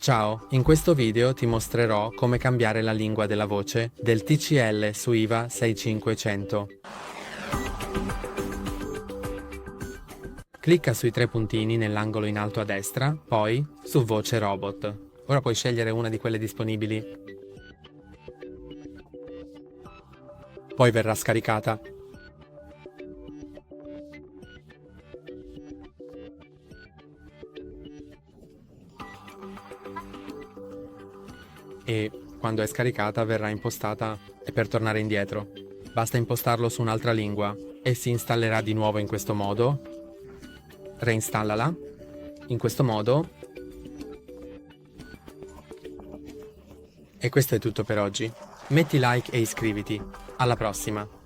Ciao, in questo video ti mostrerò come cambiare la lingua della voce del TCL Sweeva 6500. Clicca sui tre puntini nell'angolo in alto a destra, poi su Voce Robot. Ora puoi scegliere una di quelle disponibili. Poi verrà scaricata. E quando è scaricata verrà impostata e per tornare indietro. Basta impostarlo su un'altra lingua e si installerà di nuovo in questo modo. Reinstallala in questo modo. E questo è tutto per oggi. Metti like e iscriviti. Alla prossima!